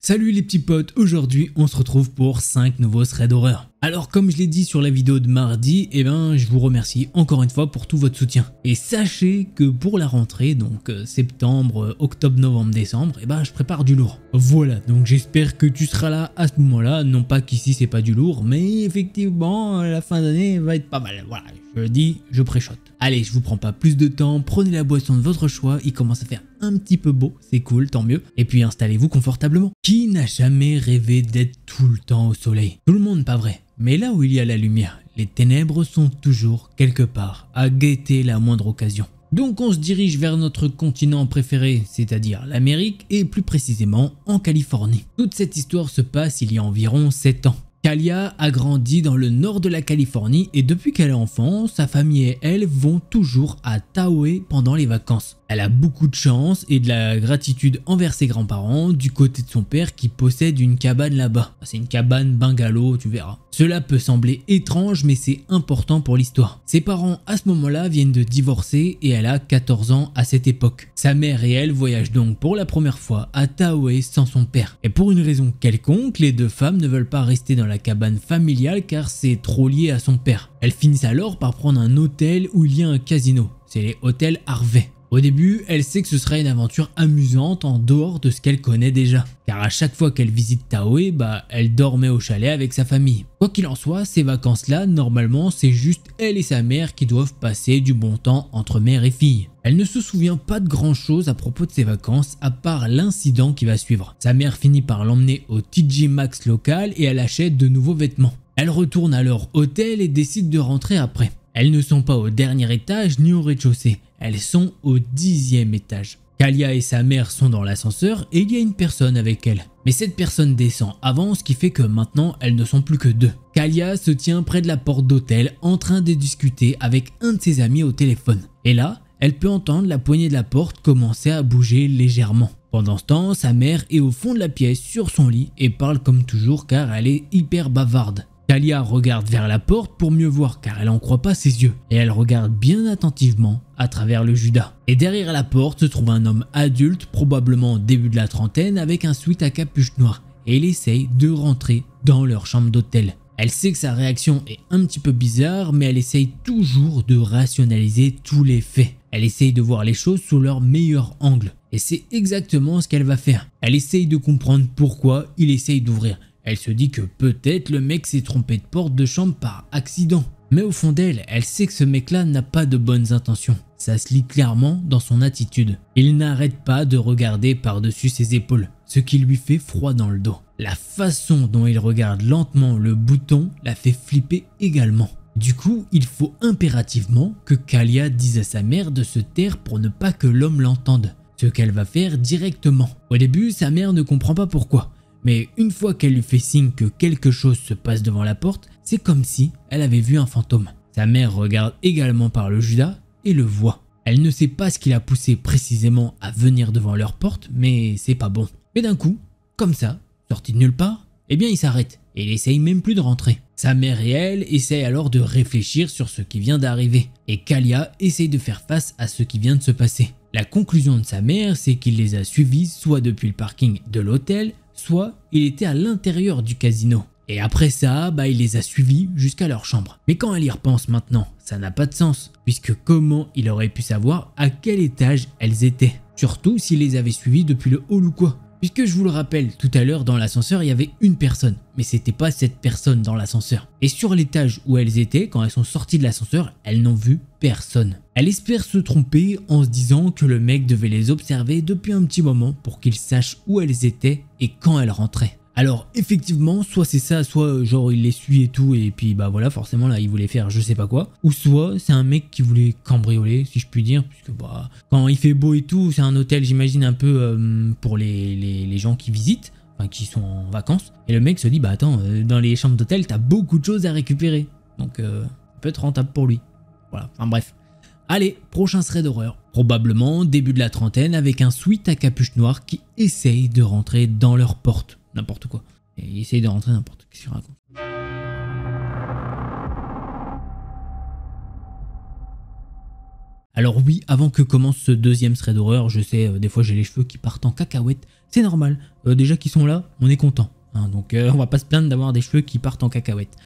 Salut les petits potes, aujourd'hui on se retrouve pour 5 nouveaux threads d'horreur. Alors comme je l'ai dit sur la vidéo de mardi, je vous remercie encore une fois pour tout votre soutien. Et sachez que pour la rentrée, donc septembre, octobre, novembre, décembre, je prépare du lourd. Voilà, donc j'espère que tu seras là à ce moment-là, non pas qu'ici c'est pas du lourd, mais effectivement la fin d'année va être pas mal. Voilà, je le dis, je préchote. Allez, je vous prends pas plus de temps, prenez la boisson de votre choix, il commence à faire un petit peu beau, c'est cool, tant mieux. Et puis installez-vous confortablement. Qui n'a jamais rêvé d'être tout le temps au soleil? Tout le monde, pas vrai. Mais là où il y a la lumière, les ténèbres sont toujours quelque part, à guetter la moindre occasion. Donc on se dirige vers notre continent préféré, c'est-à-dire l'Amérique, et plus précisément en Californie. Toute cette histoire se passe il y a environ 7 ans. Kalia a grandi dans le nord de la Californie et depuis qu'elle est enfant, sa famille et elle vont toujours à Tahoe pendant les vacances. Elle a beaucoup de chance et de la gratitude envers ses grands-parents du côté de son père qui possède une cabane là-bas. C'est une cabane bungalow, tu verras. Cela peut sembler étrange mais c'est important pour l'histoire. Ses parents à ce moment-là viennent de divorcer et elle a 14 ans à cette époque. Sa mère et elle voyagent donc pour la première fois à Tahoe sans son père. Et pour une raison quelconque, les deux femmes ne veulent pas rester dans la cabane familiale car c'est trop lié à son père. Elles finissent alors par prendre un hôtel où il y a un casino. C'est les hôtels Harvey. Au début, elle sait que ce sera une aventure amusante en dehors de ce qu'elle connaît déjà. Car à chaque fois qu'elle visite Tahoe, elle dormait au chalet avec sa famille. Quoi qu'il en soit, ces vacances-là, normalement, c'est juste elle et sa mère qui doivent passer du bon temps entre mère et fille. Elle ne se souvient pas de grand chose à propos de ses vacances, à part l'incident qui va suivre. Sa mère finit par l'emmener au TJ Maxx local et elle achète de nouveaux vêtements. Elle retourne à leur hôtel et décide de rentrer après. Elles ne sont pas au dernier étage ni au rez-de-chaussée, elles sont au 10e étage. Kalia et sa mère sont dans l'ascenseur et il y a une personne avec elle. Mais cette personne descend avant, ce qui fait que maintenant elles ne sont plus que deux. Kalia se tient près de la porte d'hôtel en train de discuter avec un de ses amis au téléphone. Et là, elle peut entendre la poignée de la porte commencer à bouger légèrement. Pendant ce temps, sa mère est au fond de la pièce sur son lit et parle comme toujours car elle est hyper bavarde. Kalia regarde vers la porte pour mieux voir car elle n'en croit pas ses yeux et elle regarde bien attentivement à travers le judas. Et derrière la porte se trouve un homme adulte, probablement au début de la trentaine, avec un sweat à capuche noire et il essaye de rentrer dans leur chambre d'hôtel. Elle sait que sa réaction est un petit peu bizarre mais elle essaye toujours de rationaliser tous les faits. Elle essaye de voir les choses sous leur meilleur angle et c'est exactement ce qu'elle va faire. Elle essaye de comprendre pourquoi il essaye d'ouvrir. Elle se dit que peut-être le mec s'est trompé de porte de chambre par accident. Mais au fond d'elle, elle sait que ce mec-là n'a pas de bonnes intentions. Ça se lit clairement dans son attitude. Il n'arrête pas de regarder par-dessus ses épaules, ce qui lui fait froid dans le dos. La façon dont il regarde lentement le bouton la fait flipper également. Du coup, il faut impérativement que Kalia dise à sa mère de se taire pour ne pas que l'homme l'entende. Ce qu'elle va faire directement. Au début, sa mère ne comprend pas pourquoi. Mais une fois qu'elle lui fait signe que quelque chose se passe devant la porte, c'est comme si elle avait vu un fantôme. Sa mère regarde également par le judas et le voit. Elle ne sait pas ce qui l'a poussé précisément à venir devant leur porte, mais c'est pas bon. Mais d'un coup, comme ça, sorti de nulle part, il s'arrête et il essaye même plus de rentrer. Sa mère et elle essayent alors de réfléchir sur ce qui vient d'arriver et Kalia essaye de faire face à ce qui vient de se passer. La conclusion de sa mère, c'est qu'il les a suivis soit depuis le parking de l'hôtel, soit il était à l'intérieur du casino. Et après ça, il les a suivis jusqu'à leur chambre. Mais quand elle y repense maintenant, ça n'a pas de sens, puisque comment il aurait pu savoir à quel étage elles étaient? Surtout s'il les avait suivis depuis le hall ou quoi. Puisque je vous le rappelle, tout à l'heure dans l'ascenseur il y avait une personne, mais c'était pas cette personne dans l'ascenseur. Et sur l'étage où elles étaient, quand elles sont sorties de l'ascenseur, elles n'ont vu personne. Elle espère se tromper en se disant que le mec devait les observer depuis un petit moment pour qu'il sache où elles étaient et quand elles rentraient. Alors effectivement, soit c'est ça, soit genre il les suit et tout et puis voilà, forcément là il voulait faire je sais pas quoi, ou soit c'est un mec qui voulait cambrioler si je puis dire, puisque quand il fait beau et tout, c'est un hôtel j'imagine un peu pour les gens qui visitent, enfin qui sont en vacances, et le mec se dit attends, dans les chambres d'hôtel t'as beaucoup de choses à récupérer, donc ça peut être rentable pour lui. Voilà, enfin bref. Allez, prochain thread d'horreur. Probablement début de la trentaine avec un sweat à capuche noire qui essaye de rentrer dans leur porte. N'importe quoi. Et il essaye de rentrer n'importe quoi. Qu'est-ce qu'il raconte? Alors oui, avant que commence ce deuxième thread d'horreur, je sais, des fois j'ai les cheveux qui partent en cacahuète, c'est normal. Déjà qu'ils sont là, on est content. Hein, donc on va pas se plaindre d'avoir des cheveux qui partent en cacahuète.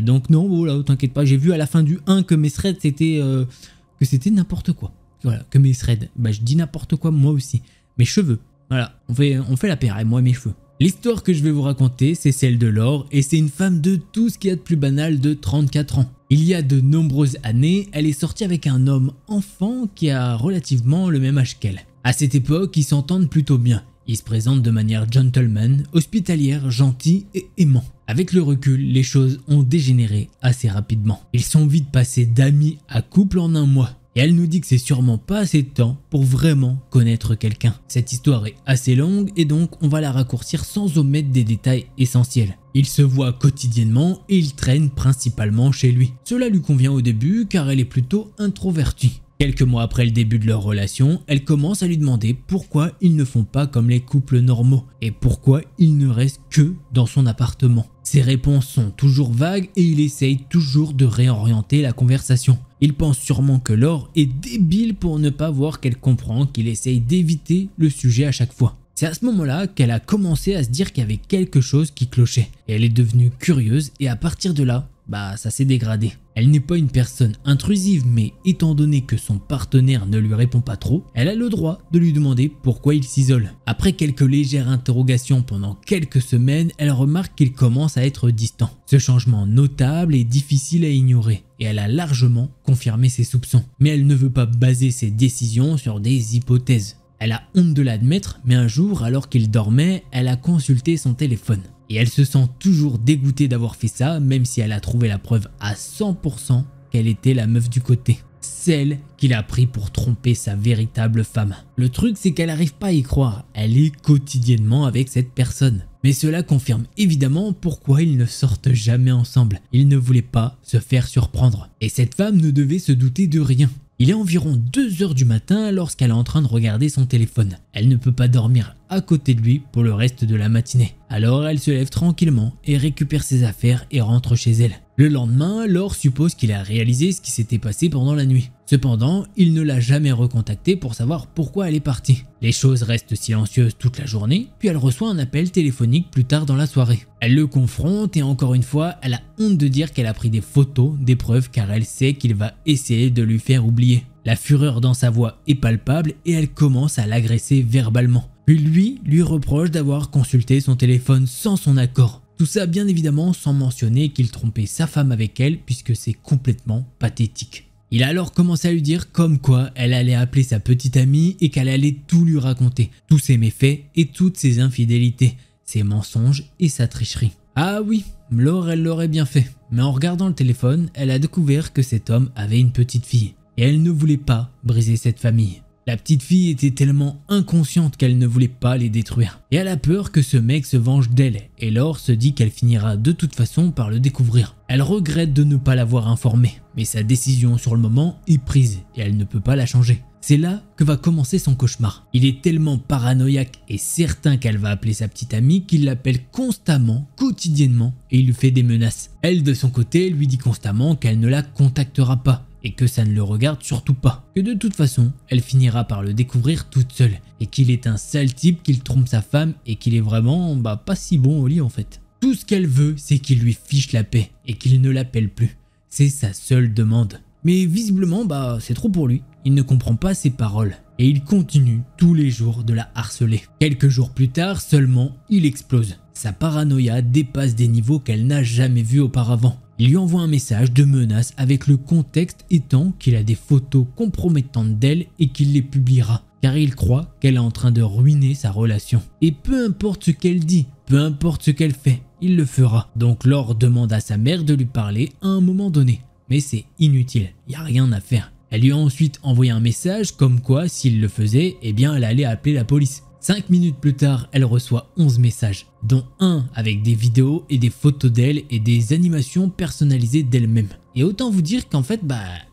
Donc non, voilà, t'inquiète pas, j'ai vu à la fin du 1 que mes threads c'était n'importe quoi. Voilà, que mes threads, bah je dis n'importe quoi moi aussi. Mes cheveux, voilà, on fait la paire, et moi et mes cheveux. L'histoire que je vais vous raconter, c'est celle de Laure, et c'est une femme de tout ce qu'il y a de plus banal de 34 ans. Il y a de nombreuses années, elle est sortie avec un homme enfant qui a relativement le même âge qu'elle. À cette époque, ils s'entendent plutôt bien. Ils se présentent de manière gentleman, hospitalière, gentille et aimant. Avec le recul, les choses ont dégénéré assez rapidement. Ils sont vite passés d'amis à couple en un mois. Et elle nous dit que c'est sûrement pas assez de temps pour vraiment connaître quelqu'un. Cette histoire est assez longue et donc on va la raccourcir sans omettre des détails essentiels. Ils se voient quotidiennement et ils traînent principalement chez lui. Cela lui convient au début car elle est plutôt introvertie. Quelques mois après le début de leur relation, elle commence à lui demander pourquoi ils ne font pas comme les couples normaux et pourquoi il ne reste que dans son appartement. Ses réponses sont toujours vagues et il essaye toujours de réorienter la conversation. Il pense sûrement que Laure est débile pour ne pas voir qu'elle comprend qu'il essaye d'éviter le sujet à chaque fois. C'est à ce moment-là qu'elle a commencé à se dire qu'il y avait quelque chose qui clochait. Et elle est devenue curieuse et à partir de là, ça s'est dégradé. Elle n'est pas une personne intrusive, mais étant donné que son partenaire ne lui répond pas trop, elle a le droit de lui demander pourquoi il s'isole. Après quelques légères interrogations pendant quelques semaines, elle remarque qu'il commence à être distant. Ce changement notable est difficile à ignorer et elle a largement confirmé ses soupçons. Mais elle ne veut pas baser ses décisions sur des hypothèses. Elle a honte de l'admettre, mais un jour, alors qu'il dormait, elle a consulté son téléphone. Et elle se sent toujours dégoûtée d'avoir fait ça, même si elle a trouvé la preuve à 100% qu'elle était la meuf du côté. Celle qu'il a pris pour tromper sa véritable femme. Le truc, c'est qu'elle n'arrive pas à y croire. Elle est quotidiennement avec cette personne. Mais cela confirme évidemment pourquoi ils ne sortent jamais ensemble. Ils ne voulaient pas se faire surprendre. Et cette femme ne devait se douter de rien. Il est environ 2 h du matin lorsqu'elle est en train de regarder son téléphone. Elle ne peut pas dormir à côté de lui pour le reste de la matinée. Alors elle se lève tranquillement et récupère ses affaires et rentre chez elle. Le lendemain, Laure suppose qu'il a réalisé ce qui s'était passé pendant la nuit. Cependant, il ne l'a jamais recontactée pour savoir pourquoi elle est partie. Les choses restent silencieuses toute la journée, puis elle reçoit un appel téléphonique plus tard dans la soirée. Elle le confronte et encore une fois, elle a honte de dire qu'elle a pris des photos, des preuves car elle sait qu'il va essayer de lui faire oublier. La fureur dans sa voix est palpable et elle commence à l'agresser verbalement. Puis lui reproche d'avoir consulté son téléphone sans son accord. Tout ça bien évidemment sans mentionner qu'il trompait sa femme avec elle puisque c'est complètement pathétique. Il a alors commencé à lui dire comme quoi elle allait appeler sa petite amie et qu'elle allait tout lui raconter. Tous ses méfaits et toutes ses infidélités, ses mensonges et sa tricherie. Ah oui, Laure elle l'aurait bien fait. Mais en regardant le téléphone, elle a découvert que cet homme avait une petite fille. Et elle ne voulait pas briser cette famille. La petite fille était tellement inconsciente qu'elle ne voulait pas les détruire. Et elle a peur que ce mec se venge d'elle. Et Laure se dit qu'elle finira de toute façon par le découvrir. Elle regrette de ne pas l'avoir informé. Mais sa décision sur le moment est prise et elle ne peut pas la changer. C'est là que va commencer son cauchemar. Il est tellement paranoïaque et certain qu'elle va appeler sa petite amie qu'il l'appelle constamment, quotidiennement et il lui fait des menaces. Elle de son côté lui dit constamment qu'elle ne la contactera pas. Et que ça ne le regarde surtout pas, que de toute façon, elle finira par le découvrir toute seule, et qu'il est un sale type, qu'il trompe sa femme, et qu'il est vraiment pas si bon au lit en fait. Tout ce qu'elle veut, c'est qu'il lui fiche la paix, et qu'il ne l'appelle plus. C'est sa seule demande. Mais visiblement, c'est trop pour lui, il ne comprend pas ses paroles, et il continue tous les jours de la harceler. Quelques jours plus tard seulement, il explose. Sa paranoïa dépasse des niveaux qu'elle n'a jamais vus auparavant. Il lui envoie un message de menace avec le contexte étant qu'il a des photos compromettantes d'elle et qu'il les publiera car il croit qu'elle est en train de ruiner sa relation. Et peu importe ce qu'elle dit, peu importe ce qu'elle fait, il le fera. Donc Laure demande à sa mère de lui parler à un moment donné. Mais c'est inutile, il n'y a rien à faire. Elle lui a ensuite envoyé un message comme quoi s'il le faisait, elle allait appeler la police. 5 minutes plus tard, elle reçoit 11 messages, dont un avec des vidéos et des photos d'elle et des animations personnalisées d'elle-même. Et autant vous dire qu'en fait,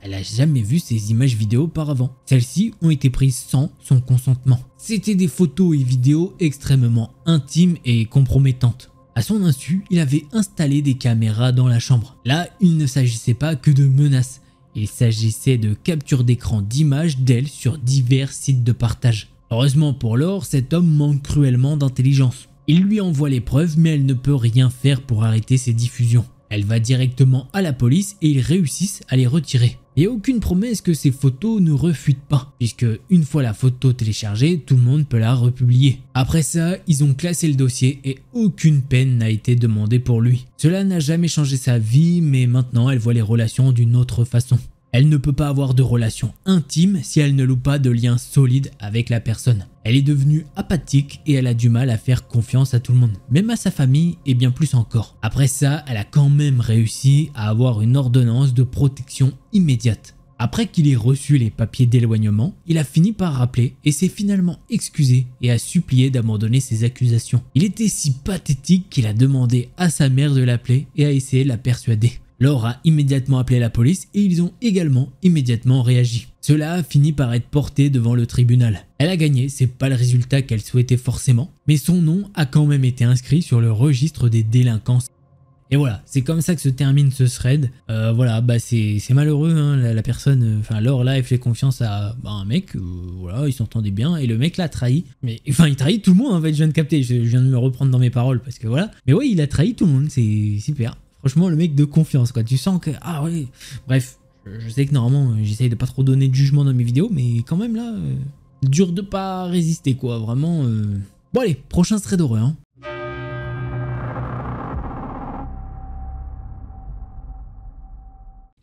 elle a jamais vu ces images vidéo auparavant. Celles-ci ont été prises sans son consentement. C'était des photos et vidéos extrêmement intimes et compromettantes. À son insu, il avait installé des caméras dans la chambre. Là, il ne s'agissait pas que de menaces. Il s'agissait de captures d'écran d'images d'elle sur divers sites de partage. Heureusement pour Laure, cet homme manque cruellement d'intelligence. Il lui envoie les preuves mais elle ne peut rien faire pour arrêter ces diffusions. Elle va directement à la police et ils réussissent à les retirer. Il n'y a aucune promesse que ces photos ne refutent pas, puisque une fois la photo téléchargée, tout le monde peut la republier. Après ça, ils ont classé le dossier et aucune peine n'a été demandée pour lui. Cela n'a jamais changé sa vie, mais maintenant elle voit les relations d'une autre façon. Elle ne peut pas avoir de relation intime si elle ne loue pas de lien solide avec la personne. Elle est devenue apathique et elle a du mal à faire confiance à tout le monde, même à sa famille et bien plus encore. Après ça, elle a quand même réussi à avoir une ordonnance de protection immédiate. Après qu'il ait reçu les papiers d'éloignement, il a fini par rappeler et s'est finalement excusé et a supplié d'abandonner ses accusations. Il était si pathétique qu'il a demandé à sa mère de l'appeler et a essayé de la persuader. Laure a immédiatement appelé la police et ils ont également immédiatement réagi. Cela a fini par être porté devant le tribunal. Elle a gagné, c'est pas le résultat qu'elle souhaitait forcément, mais son nom a quand même été inscrit sur le registre des délinquants. Et voilà, c'est comme ça que se termine ce thread. Voilà, bah c'est malheureux, hein, la personne, enfin Laure là, elle fait confiance à un mec, voilà, ils s'entendaient bien, et le mec l'a trahi. Mais enfin, il trahit tout le monde en fait, je viens de capter, je viens de me reprendre dans mes paroles, parce que voilà. Mais ouais, il a trahi tout le monde, c'est super. Franchement, le mec de confiance, quoi. Tu sens que... Ah ouais. Bref, je sais que normalement, j'essaye de pas trop donner de jugement dans mes vidéos, mais quand même, là, dur de pas résister, quoi. Vraiment... Bon, allez, prochain thread d'horreur, hein.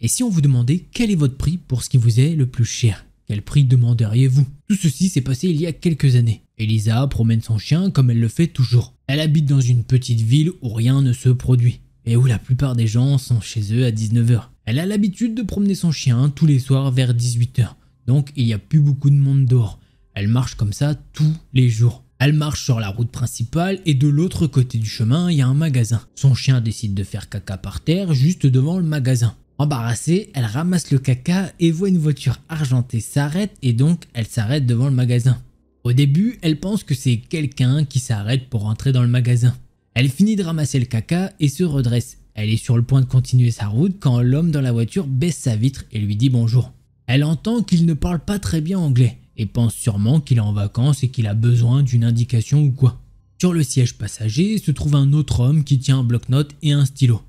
Et si on vous demandait quel est votre prix pour ce qui vous est le plus cher? Quel prix demanderiez-vous? Tout ceci s'est passé il y a quelques années. Elisa promène son chien comme elle le fait toujours. Elle habite dans une petite ville où rien ne se produit. Et où la plupart des gens sont chez eux à 19 h. Elle a l'habitude de promener son chien tous les soirs vers 18 h. Donc il n'y a plus beaucoup de monde dehors. Elle marche comme ça tous les jours. Elle marche sur la route principale et de l'autre côté du chemin, il y a un magasin. Son chien décide de faire caca par terre juste devant le magasin. Embarrassée, elle ramasse le caca et voit une voiture argentée s'arrête et donc elle s'arrête devant le magasin. Au début, elle pense que c'est quelqu'un qui s'arrête pour entrer dans le magasin. Elle finit de ramasser le caca et se redresse. Elle est sur le point de continuer sa route quand l'homme dans la voiture baisse sa vitre et lui dit bonjour. Elle entend qu'il ne parle pas très bien anglais et pense sûrement qu'il est en vacances et qu'il a besoin d'une indication ou quoi. Sur le siège passager se trouve un autre homme qui tient un bloc-notes et un stylo.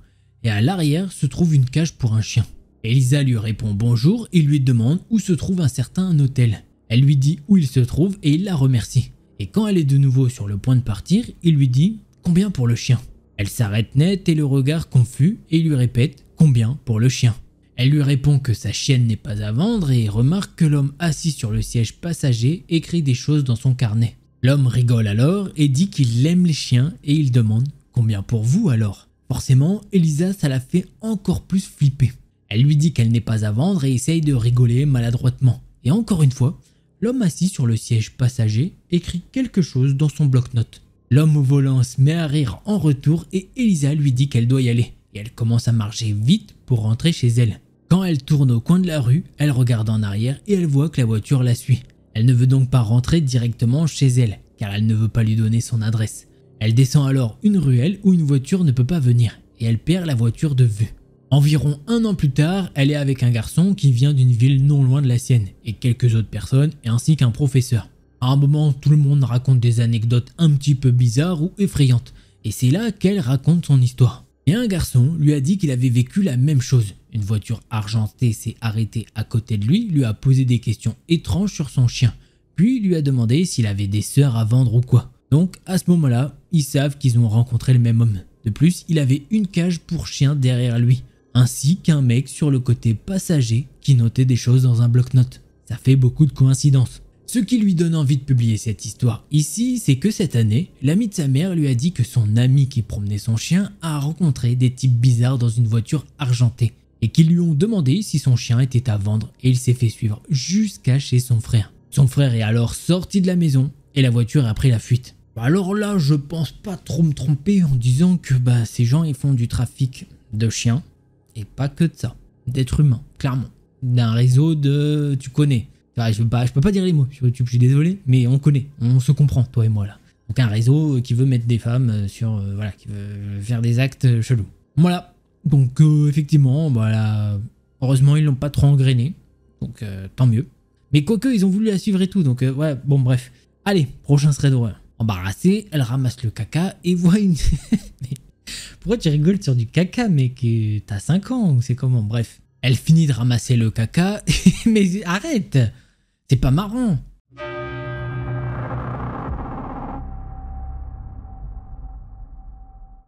Et à l'arrière se trouve une cage pour un chien. Elisa lui répond bonjour et lui demande où se trouve un certain hôtel. Elle lui dit où il se trouve et il la remercie. Et quand elle est de nouveau sur le point de partir, il lui dit combien pour le chien? Elle s'arrête net et le regard confus et lui répète combien pour le chien. Elle lui répond que sa chienne n'est pas à vendre et remarque que l'homme assis sur le siège passager écrit des choses dans son carnet. L'homme rigole alors et dit qu'il aime les chiens et il demande combien pour vous alors? Forcément, Elisa ça la fait encore plus flipper. Elle lui dit qu'elle n'est pas à vendre et essaye de rigoler maladroitement. Et encore une fois, l'homme assis sur le siège passager écrit quelque chose dans son bloc-notes. L'homme au volant se met à rire en retour et Elisa lui dit qu'elle doit y aller. Et elle commence à marcher vite pour rentrer chez elle. Quand elle tourne au coin de la rue, elle regarde en arrière et elle voit que la voiture la suit. Elle ne veut donc pas rentrer directement chez elle, car elle ne veut pas lui donner son adresse. Elle descend alors une ruelle où une voiture ne peut pas venir et elle perd la voiture de vue. Environ 1 an plus tard, elle est avec un garçon qui vient d'une ville non loin de la sienne et quelques autres personnes ainsi qu'un professeur. À un moment, tout le monde raconte des anecdotes un petit peu bizarres ou effrayantes et c'est là qu'elle raconte son histoire. Et un garçon lui a dit qu'il avait vécu la même chose. Une voiture argentée s'est arrêtée à côté de lui a posé des questions étranges sur son chien, puis lui a demandé s'il avait des sœurs à vendre ou quoi. Donc à ce moment-là, ils savent qu'ils ont rencontré le même homme. De plus, il avait une cage pour chien derrière lui, ainsi qu'un mec sur le côté passager qui notait des choses dans un bloc-notes. Ça fait beaucoup de coïncidences. Ce qui lui donne envie de publier cette histoire ici, c'est que cette année, l'ami de sa mère lui a dit que son ami qui promenait son chien a rencontré des types bizarres dans une voiture argentée et qu'ils lui ont demandé si son chien était à vendre et il s'est fait suivre jusqu'à chez son frère. Son frère est alors sorti de la maison et la voiture a pris la fuite. Alors là, je pense pas trop me tromper en disant que ces gens ils font du trafic de chiens et pas que de ça, d'êtres humains, clairement. D'un réseau de... tu connais. Enfin, je peux pas dire les mots sur YouTube, je suis désolé, mais on connaît, on se comprend, toi et moi là. Donc un réseau qui veut mettre des femmes sur... voilà, qui veut faire des actes chelous. Voilà, donc effectivement, voilà, Heureusement, ils l'ont pas trop engrainé, donc tant mieux. Mais quoique, ils ont voulu la suivre et tout, donc ouais, bon bref. Allez, prochain thread d'horreur. Embarrassée, elle ramasse le caca et voit une... Mais pourquoi tu rigoles sur du caca, mec? T'as 5 ans ou c'est comment? Bref. Elle finit de ramasser le caca, mais arrête! C'est pas marrant!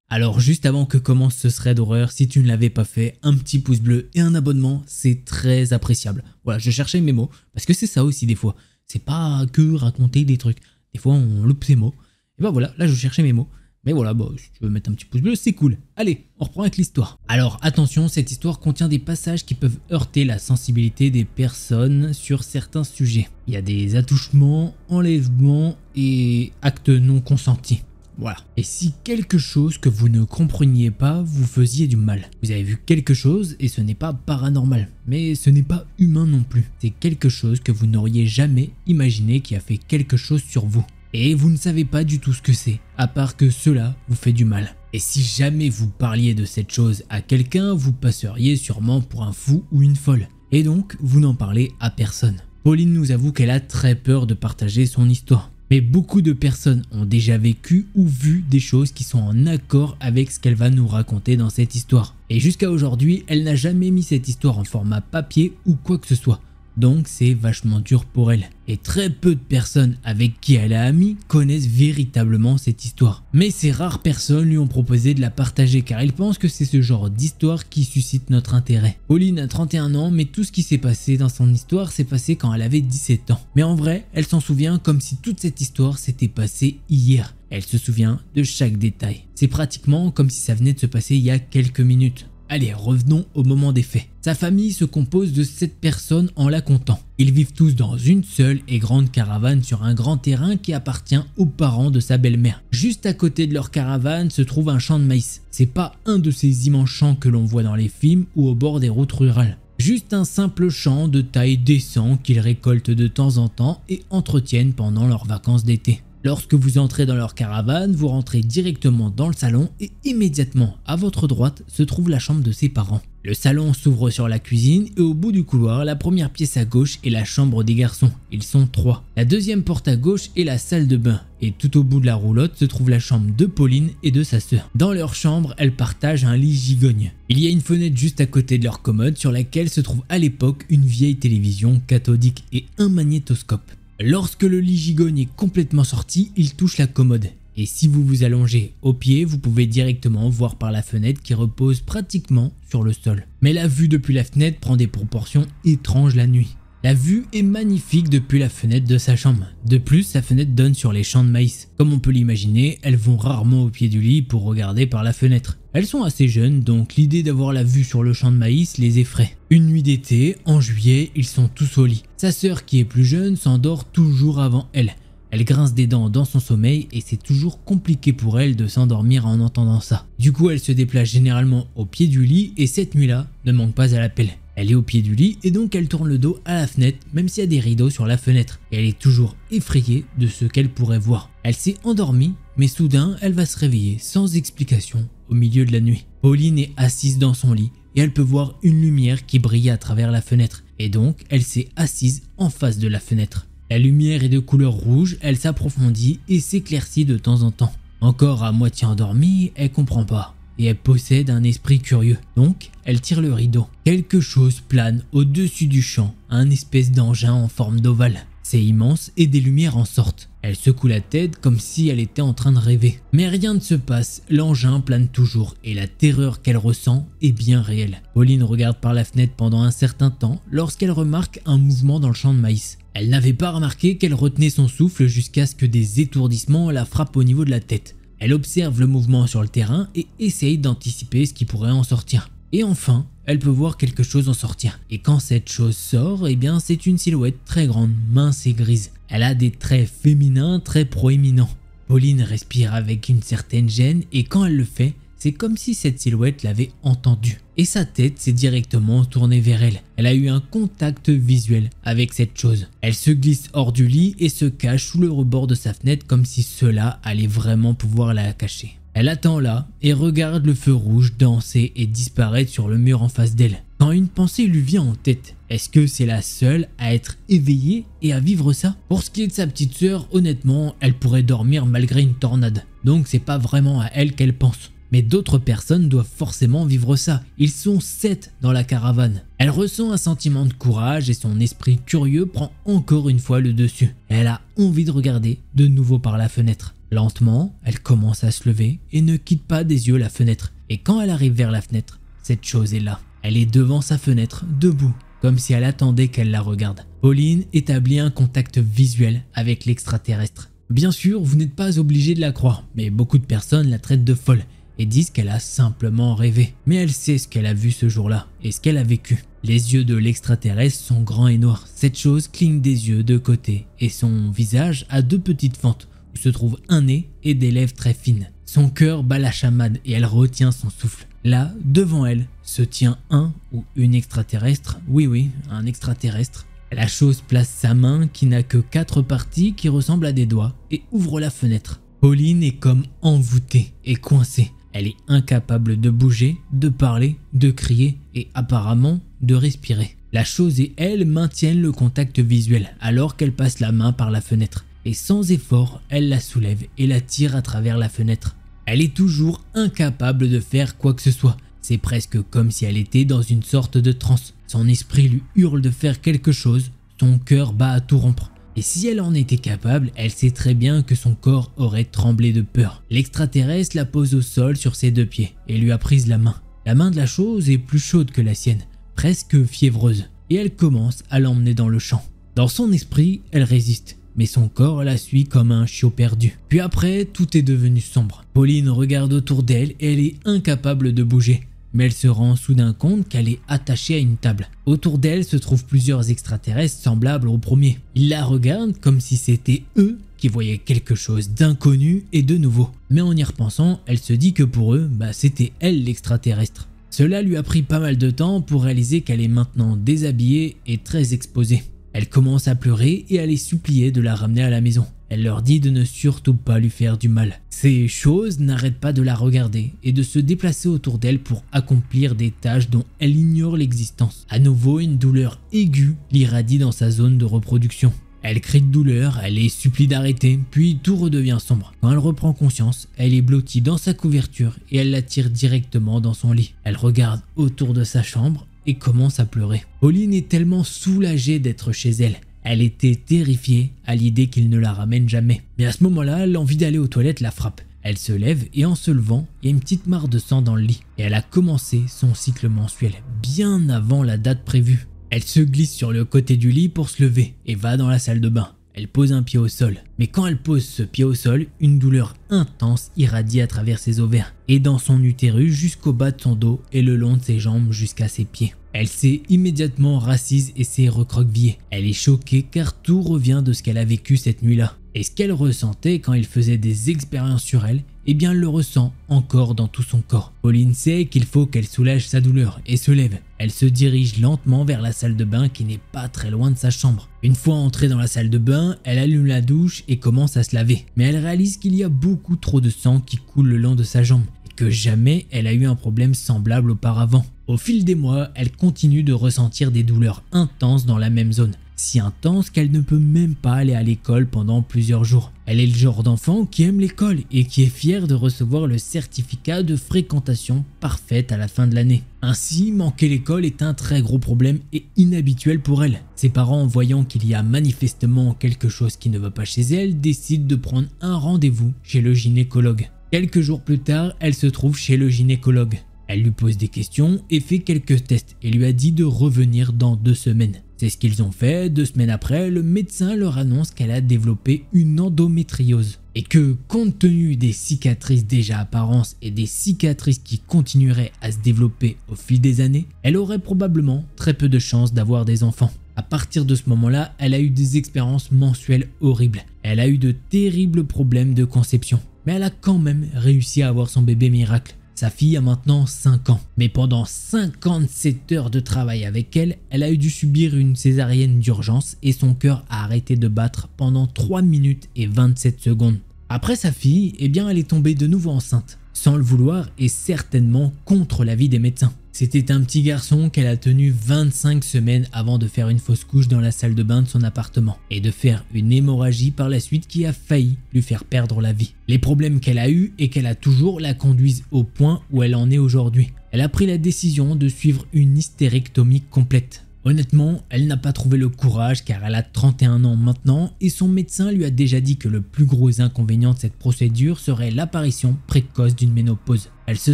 Alors juste avant que commence ce thread d'horreur, si tu ne l'avais pas fait, un petit pouce bleu et un abonnement, c'est très appréciable. Voilà, je cherchais mes mots, parce que c'est ça aussi des fois. C'est pas que raconter des trucs. Des fois on loupe ses mots. Et ben voilà, là je cherchais mes mots. Mais voilà, bon, si tu veux mettre un petit pouce bleu, c'est cool. Allez, on reprend avec l'histoire. Alors attention, cette histoire contient des passages qui peuvent heurter la sensibilité des personnes sur certains sujets. Il y a des attouchements, enlèvements et actes non consentis. Voilà. Et si quelque chose que vous ne compreniez pas vous faisiez du mal, vous avez vu quelque chose et ce n'est pas paranormal, mais ce n'est pas humain non plus. C'est quelque chose que vous n'auriez jamais imaginé qui a fait quelque chose sur vous. Et vous ne savez pas du tout ce que c'est, à part que cela vous fait du mal. Et si jamais vous parliez de cette chose à quelqu'un, vous passeriez sûrement pour un fou ou une folle. Et donc, vous n'en parlez à personne. Pauline nous avoue qu'elle a très peur de partager son histoire. Mais beaucoup de personnes ont déjà vécu ou vu des choses qui sont en accord avec ce qu'elle va nous raconter dans cette histoire. Et jusqu'à aujourd'hui, elle n'a jamais mis cette histoire en format papier ou quoi que ce soit. Donc c'est vachement dur pour elle. Et très peu de personnes avec qui elle est amie connaissent véritablement cette histoire. Mais ces rares personnes lui ont proposé de la partager car ils pensent que c'est ce genre d'histoire qui suscite notre intérêt. Pauline a 31 ans mais tout ce qui s'est passé dans son histoire s'est passé quand elle avait 17 ans. Mais en vrai, elle s'en souvient comme si toute cette histoire s'était passée hier. Elle se souvient de chaque détail. C'est pratiquement comme si ça venait de se passer il y a quelques minutes. Allez, revenons au moment des faits. Sa famille se compose de 7 personnes en la comptant. Ils vivent tous dans une seule et grande caravane sur un grand terrain qui appartient aux parents de sa belle-mère. Juste à côté de leur caravane se trouve un champ de maïs. C'est pas un de ces immenses champs que l'on voit dans les films ou au bord des routes rurales. Juste un simple champ de taille décent qu'ils récoltent de temps en temps et entretiennent pendant leurs vacances d'été. Lorsque vous entrez dans leur caravane, vous rentrez directement dans le salon et immédiatement à votre droite se trouve la chambre de ses parents. Le salon s'ouvre sur la cuisine et au bout du couloir, la première pièce à gauche est la chambre des garçons. Ils sont 3. La deuxième porte à gauche est la salle de bain et tout au bout de la roulotte se trouve la chambre de Pauline et de sa sœur. Dans leur chambre, elles partagent un lit gigogne. Il y a une fenêtre juste à côté de leur commode sur laquelle se trouve à l'époque une vieille télévision cathodique et un magnétoscope. Lorsque le lit gigogne est complètement sorti, il touche la commode. Et si vous vous allongez au pied, vous pouvez directement voir par la fenêtre qui repose pratiquement sur le sol. Mais la vue depuis la fenêtre prend des proportions étranges la nuit. La vue est magnifique depuis la fenêtre de sa chambre. De plus, sa fenêtre donne sur les champs de maïs. Comme on peut l'imaginer, elles vont rarement au pied du lit pour regarder par la fenêtre. Elles sont assez jeunes, donc l'idée d'avoir la vue sur le champ de maïs les effraie. Une nuit d'été, en juillet, ils sont tous au lit. Sa sœur qui est plus jeune s'endort toujours avant elle. Elle grince des dents dans son sommeil et c'est toujours compliqué pour elle de s'endormir en entendant ça. Du coup, elle se déplace généralement au pied du lit et cette nuit-là ne manque pas à l'appel. Elle est au pied du lit et donc elle tourne le dos à la fenêtre même s'il y a des rideaux sur la fenêtre. Et elle est toujours effrayée de ce qu'elle pourrait voir. Elle s'est endormie mais soudain elle va se réveiller sans explication au milieu de la nuit. Pauline est assise dans son lit et elle peut voir une lumière qui brille à travers la fenêtre. Et donc elle s'est assise en face de la fenêtre. La lumière est de couleur rouge, elle s'approfondit et s'éclaircit de temps en temps. Encore à moitié endormie, elle comprend pas. Et elle possède un esprit curieux. Donc, elle tire le rideau. Quelque chose plane au-dessus du champ, un espèce d'engin en forme d'ovale. C'est immense et des lumières en sortent. Elle secoue la tête comme si elle était en train de rêver. Mais rien ne se passe, l'engin plane toujours et la terreur qu'elle ressent est bien réelle. Pauline regarde par la fenêtre pendant un certain temps lorsqu'elle remarque un mouvement dans le champ de maïs. Elle n'avait pas remarqué qu'elle retenait son souffle jusqu'à ce que des étourdissements la frappent au niveau de la tête. Elle observe le mouvement sur le terrain et essaye d'anticiper ce qui pourrait en sortir. Et enfin, elle peut voir quelque chose en sortir. Et quand cette chose sort, eh bien c'est une silhouette très grande, mince et grise. Elle a des traits féminins très proéminents. Pauline respire avec une certaine gêne et quand elle le fait, c'est comme si cette silhouette l'avait entendue. Et sa tête s'est directement tournée vers elle. Elle a eu un contact visuel avec cette chose. Elle se glisse hors du lit et se cache sous le rebord de sa fenêtre comme si cela allait vraiment pouvoir la cacher. Elle attend là et regarde le feu rouge danser et disparaître sur le mur en face d'elle. quand une pensée lui vient en tête. Est-ce que c'est la seule à être éveillée et à vivre ça? Pour ce qui est de sa petite sœur, honnêtement, elle pourrait dormir malgré une tornade. Donc c'est pas vraiment à elle qu'elle pense. Mais d'autres personnes doivent forcément vivre ça. Ils sont 7 dans la caravane. Elle ressent un sentiment de courage et son esprit curieux prend encore une fois le dessus. Elle a envie de regarder de nouveau par la fenêtre. Lentement, elle commence à se lever et ne quitte pas des yeux la fenêtre. Et quand elle arrive vers la fenêtre, cette chose est là. Elle est devant sa fenêtre, debout, comme si elle attendait qu'elle la regarde. Pauline établit un contact visuel avec l'extraterrestre. Bien sûr, vous n'êtes pas obligé de la croire, mais beaucoup de personnes la traitent de folle et disent qu'elle a simplement rêvé. Mais elle sait ce qu'elle a vu ce jour-là et ce qu'elle a vécu. Les yeux de l'extraterrestre sont grands et noirs. Cette chose cligne des yeux de côté et son visage a 2 petites fentes où se trouve un nez et des lèvres très fines. Son cœur bat la chamade et elle retient son souffle. Là, devant elle, se tient un ou une extraterrestre. Oui, un extraterrestre. La chose place sa main qui n'a que 4 parties qui ressemblent à des doigts et ouvre la fenêtre. Pauline est comme envoûtée et coincée. Elle est incapable de bouger, de parler, de crier et apparemment de respirer. La chose et elle maintiennent le contact visuel alors qu'elle passe la main par la fenêtre. Et sans effort, elle la soulève et la tire à travers la fenêtre. Elle est toujours incapable de faire quoi que ce soit. C'est presque comme si elle était dans une sorte de transe. Son esprit lui hurle de faire quelque chose, son cœur bat à tout rompre. Et si elle en était capable, elle sait très bien que son corps aurait tremblé de peur. L'extraterrestre la pose au sol sur ses 2 pieds et lui a prise la main. La main de la chose est plus chaude que la sienne, presque fiévreuse, et elle commence à l'emmener dans le champ. Dans son esprit, elle résiste, mais son corps la suit comme un chiot perdu. Puis après, tout est devenu sombre. Pauline regarde autour d'elle et elle est incapable de bouger. Mais elle se rend soudain compte qu'elle est attachée à une table. Autour d'elle se trouvent plusieurs extraterrestres semblables au premier. Ils la regardent comme si c'était eux qui voyaient quelque chose d'inconnu et de nouveau. Mais en y repensant, elle se dit que pour eux, c'était elle l'extraterrestre. Cela lui a pris pas mal de temps pour réaliser qu'elle est maintenant déshabillée et très exposée. Elle commence à pleurer et à les supplier de la ramener à la maison. Elle leur dit de ne surtout pas lui faire du mal. Ces choses n'arrêtent pas de la regarder et de se déplacer autour d'elle pour accomplir des tâches dont elle ignore l'existence. À nouveau, une douleur aiguë l'irradie dans sa zone de reproduction. Elle crie de douleur, elle les supplie d'arrêter, puis tout redevient sombre. Quand elle reprend conscience, elle est blottie dans sa couverture et elle la tire directement dans son lit. Elle regarde autour de sa chambre et commence à pleurer. Pauline est tellement soulagée d'être chez elle. Elle était terrifiée à l'idée qu'il ne la ramène jamais. Mais à ce moment-là, l'envie d'aller aux toilettes la frappe. Elle se lève et en se levant, il y a une petite mare de sang dans le lit. Et elle a commencé son cycle mensuel, bien avant la date prévue. Elle se glisse sur le côté du lit pour se lever et va dans la salle de bain. Elle pose un pied au sol. Mais quand elle pose ce pied au sol, une douleur intense irradie à travers ses ovaires et dans son utérus jusqu'au bas de son dos et le long de ses jambes jusqu'à ses pieds. Elle s'est immédiatement rassise et s'est recroquevillée. Elle est choquée car tout revient de ce qu'elle a vécu cette nuit-là. Et ce qu'elle ressentait quand il faisait des expériences sur elle, eh bien elle le ressent encore dans tout son corps. Pauline sait qu'il faut qu'elle soulage sa douleur et se lève. Elle se dirige lentement vers la salle de bain qui n'est pas très loin de sa chambre. Une fois entrée dans la salle de bain, elle allume la douche et commence à se laver. Mais elle réalise qu'il y a beaucoup trop de sang qui coule le long de sa jambe et que jamais elle a eu un problème semblable auparavant. Au fil des mois, elle continue de ressentir des douleurs intenses dans la même zone. Si intense qu'elle ne peut même pas aller à l'école pendant plusieurs jours. Elle est le genre d'enfant qui aime l'école et qui est fière de recevoir le certificat de fréquentation parfaite à la fin de l'année. Ainsi, manquer l'école est un très gros problème et inhabituel pour elle. Ses parents, voyant qu'il y a manifestement quelque chose qui ne va pas chez elle, décident de prendre un rendez-vous chez le gynécologue. Quelques jours plus tard, elle se trouve chez le gynécologue. Elle lui pose des questions et fait quelques tests et lui a dit de revenir dans 2 semaines. C'est ce qu'ils ont fait. 2 semaines après, le médecin leur annonce qu'elle a développé une endométriose et que, compte tenu des cicatrices déjà apparentes et des cicatrices qui continueraient à se développer au fil des années, elle aurait probablement très peu de chances d'avoir des enfants. À partir de ce moment-là, elle a eu des expériences mensuelles horribles. Elle a eu de terribles problèmes de conception, mais elle a quand même réussi à avoir son bébé miracle. Sa fille a maintenant 5 ans, mais pendant 57 heures de travail avec elle, elle a dû subir une césarienne d'urgence et son cœur a arrêté de battre pendant 3 minutes et 27 secondes. Après sa fille, eh bien elle est tombée de nouveau enceinte. sans le vouloir et certainement contre l'avis des médecins. C'était un petit garçon qu'elle a tenu 25 semaines avant de faire une fausse couche dans la salle de bain de son appartement et de faire une hémorragie par la suite qui a failli lui faire perdre la vie. Les problèmes qu'elle a eus et qu'elle a toujours la conduisent au point où elle en est aujourd'hui. Elle a pris la décision de suivre une hystérectomie complète. Honnêtement, elle n'a pas trouvé le courage car elle a 31 ans maintenant et son médecin lui a déjà dit que le plus gros inconvénient de cette procédure serait l'apparition précoce d'une ménopause. Elle se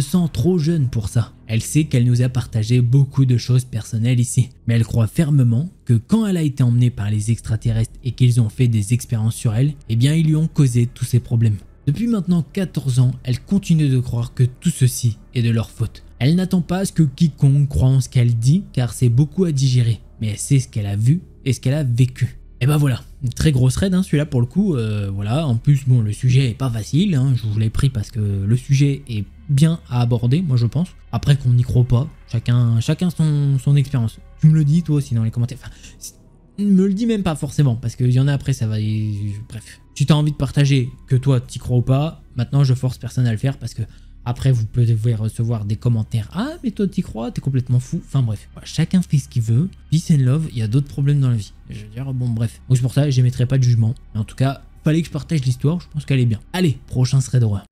sent trop jeune pour ça. Elle sait qu'elle nous a partagé beaucoup de choses personnelles ici, mais elle croit fermement que quand elle a été emmenée par les extraterrestres et qu'ils ont fait des expériences sur elle, eh bien ils lui ont causé tous ces problèmes. Depuis maintenant 14 ans, elle continue de croire que tout ceci est de leur faute. Elle n'attend pas à ce que quiconque croie en ce qu'elle dit car c'est beaucoup à digérer, mais elle sait ce qu'elle a vu et ce qu'elle a vécu. Et ben voilà, une très grosse raid celui-là pour le coup, voilà. En plus bon, le sujet est pas facile, je vous l'ai pris parce que le sujet est bien à aborder, moi je pense. Après qu'on n'y croit pas, chacun son expérience. Tu me le dis toi aussi dans les commentaires, enfin, me le dis même pas forcément parce qu'il y en a après ça va, bref. Si tu as envie de partager que toi t'y crois ou pas, maintenant je force personne à le faire parce que après vous pouvez recevoir des commentaires, ah mais toi t'y crois, t'es complètement fou, enfin bref, voilà, chacun fait ce qu'il veut, peace and love, il y a d'autres problèmes dans la vie, je veux dire, bon bref, donc c'est pour ça j'émettrai pas de jugement, mais en tout cas, fallait que je partage l'histoire, je pense qu'elle est bien. Allez, prochain thread d'horreur.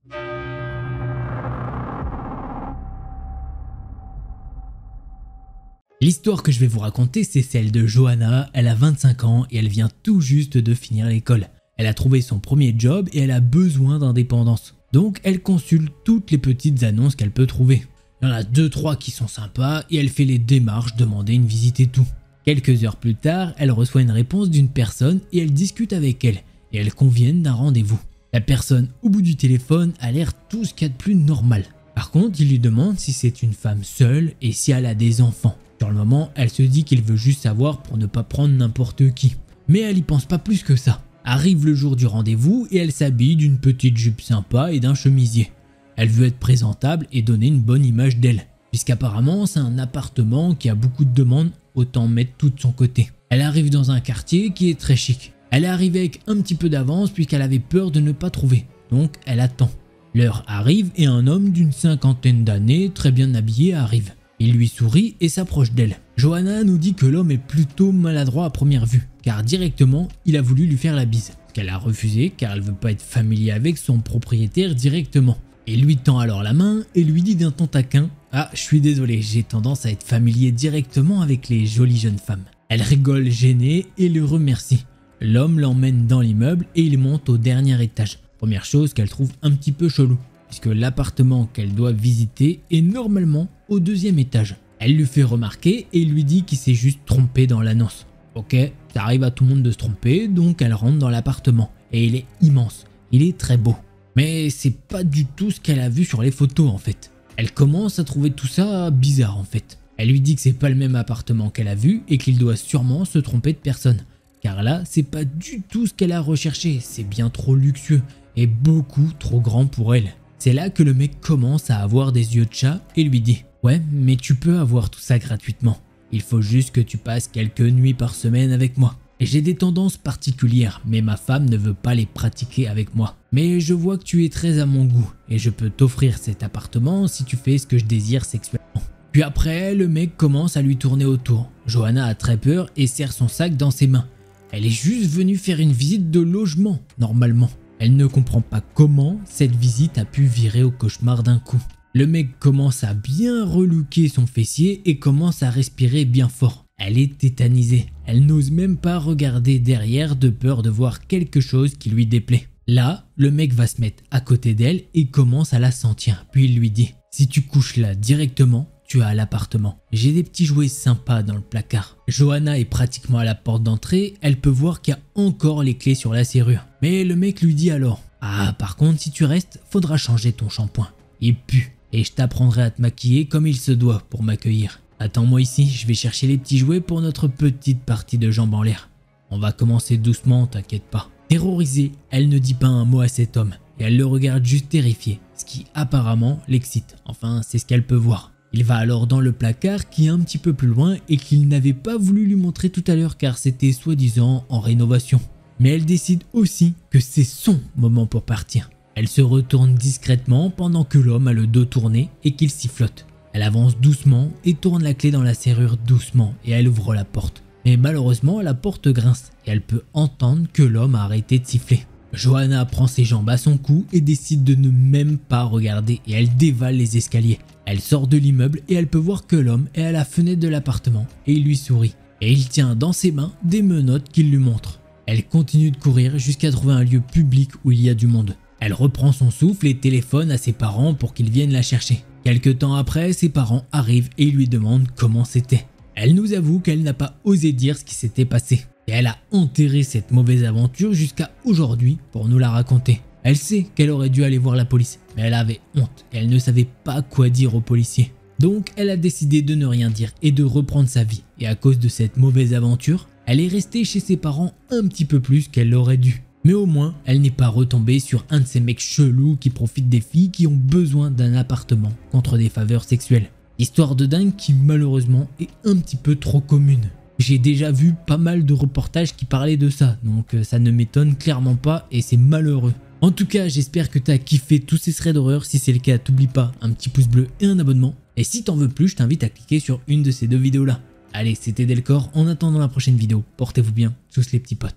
L'histoire que je vais vous raconter, c'est celle de Johanna, elle a 25 ans et elle vient tout juste de finir l'école. Elle a trouvé son premier job et elle a besoin d'indépendance. Donc elle consulte toutes les petites annonces qu'elle peut trouver. Il y en a 2-3 qui sont sympas et elle fait les démarches, demander une visite et tout. Quelques heures plus tard, elle reçoit une réponse d'une personne et elle discute avec elle. Et elles conviennent d'un rendez-vous. La personne au bout du téléphone a l'air tout ce qu'il y a de plus normal. Par contre, il lui demande si c'est une femme seule et si elle a des enfants. Sur le moment, elle se dit qu'il veut juste savoir pour ne pas prendre n'importe qui. Mais elle y pense pas plus que ça. Arrive le jour du rendez-vous et elle s'habille d'une petite jupe sympa et d'un chemisier. Elle veut être présentable et donner une bonne image d'elle. Puisqu'apparemment c'est un appartement qui a beaucoup de demandes, autant mettre tout de son côté. Elle arrive dans un quartier qui est très chic. Elle est arrivée avec un petit peu d'avance puisqu'elle avait peur de ne pas trouver. Donc elle attend. L'heure arrive et un homme d'une 50aine d'années, très bien habillé, arrive. Il lui sourit et s'approche d'elle. Johanna nous dit que l'homme est plutôt maladroit à première vue, car directement, il a voulu lui faire la bise. Qu'elle a refusé car elle veut pas être familier avec son propriétaire directement. Il lui tend alors la main et lui dit d'un ton taquin « Ah, je suis désolé, j'ai tendance à être familier directement avec les jolies jeunes femmes. » Elle rigole gênée et le remercie. L'homme l'emmène dans l'immeuble et il monte au dernier étage. Première chose qu'elle trouve un petit peu chelou, puisque l'appartement qu'elle doit visiter est normalement au 2e étage. Elle lui fait remarquer et lui dit qu'il s'est juste trompé dans l'annonce. Ok, ça arrive à tout le monde de se tromper, donc elle rentre dans l'appartement. Et il est immense, il est très beau. Mais c'est pas du tout ce qu'elle a vu sur les photos en fait. Elle commence à trouver tout ça bizarre en fait. Elle lui dit que c'est pas le même appartement qu'elle a vu et qu'il doit sûrement se tromper de personne. Car là, c'est pas du tout ce qu'elle a recherché, c'est bien trop luxueux et beaucoup trop grand pour elle. C'est là que le mec commence à avoir des yeux de chat et lui dit « Ouais, mais tu peux avoir tout ça gratuitement. Il faut juste que tu passes quelques nuits par semaine avec moi. Et j'ai des tendances particulières, mais ma femme ne veut pas les pratiquer avec moi. Mais je vois que tu es très à mon goût et je peux t'offrir cet appartement si tu fais ce que je désire sexuellement. » Puis après, le mec commence à lui tourner autour. Johanna a très peur et serre son sac dans ses mains. Elle est juste venue faire une visite de logement, normalement. Elle ne comprend pas comment cette visite a pu virer au cauchemar d'un coup. Le mec commence à bien relooker son fessier et commence à respirer bien fort. Elle est tétanisée. Elle n'ose même pas regarder derrière de peur de voir quelque chose qui lui déplaît. Là, le mec va se mettre à côté d'elle et commence à la sentir. Puis il lui dit « Si tu couches là directement, tu as l'appartement. J'ai des petits jouets sympas dans le placard. » Johanna est pratiquement à la porte d'entrée, elle peut voir qu'il y a encore les clés sur la serrure. Mais le mec lui dit alors « Ah, par contre, si tu restes, faudra changer ton shampoing. Il pue. Et je t'apprendrai à te maquiller comme il se doit pour m'accueillir. Attends-moi ici, je vais chercher les petits jouets pour notre petite partie de jambes en l'air. On va commencer doucement, t'inquiète pas. » Terrorisée, elle ne dit pas un mot à cet homme et elle le regarde juste terrifiée, ce qui apparemment l'excite. Enfin, c'est ce qu'elle peut voir. Il va alors dans le placard qui est un petit peu plus loin et qu'il n'avait pas voulu lui montrer tout à l'heure car c'était soi-disant en rénovation. Mais elle décide aussi que c'est son moment pour partir. Elle se retourne discrètement pendant que l'homme a le dos tourné et qu'il sifflote. Elle avance doucement et tourne la clé dans la serrure doucement et elle ouvre la porte. Mais malheureusement la porte grince et elle peut entendre que l'homme a arrêté de siffler. Johanna prend ses jambes à son cou et décide de ne même pas regarder et elle dévale les escaliers. Elle sort de l'immeuble et elle peut voir que l'homme est à la fenêtre de l'appartement et il lui sourit. Et il tient dans ses mains des menottes qu'il lui montre. Elle continue de courir jusqu'à trouver un lieu public où il y a du monde. Elle reprend son souffle et téléphone à ses parents pour qu'ils viennent la chercher. Quelque temps après, ses parents arrivent et lui demandent comment c'était. Elle nous avoue qu'elle n'a pas osé dire ce qui s'était passé. Et elle a enterré cette mauvaise aventure jusqu'à aujourd'hui pour nous la raconter. Elle sait qu'elle aurait dû aller voir la police, mais elle avait honte et elle ne savait pas quoi dire aux policiers. Donc elle a décidé de ne rien dire et de reprendre sa vie. Et à cause de cette mauvaise aventure, elle est restée chez ses parents un petit peu plus qu'elle l'aurait dû. Mais au moins, elle n'est pas retombée sur un de ces mecs chelous qui profitent des filles qui ont besoin d'un appartement contre des faveurs sexuelles. Histoire de dingue qui malheureusement est un petit peu trop commune. J'ai déjà vu pas mal de reportages qui parlaient de ça, donc ça ne m'étonne clairement pas et c'est malheureux. En tout cas, j'espère que tu as kiffé tous ces threads d'horreur. Si c'est le cas, t'oublie pas un petit pouce bleu et un abonnement. Et si t'en veux plus, je t'invite à cliquer sur une de ces deux vidéos là. Allez, c'était Delcor, en attendant la prochaine vidéo, portez-vous bien, tous les petits potes.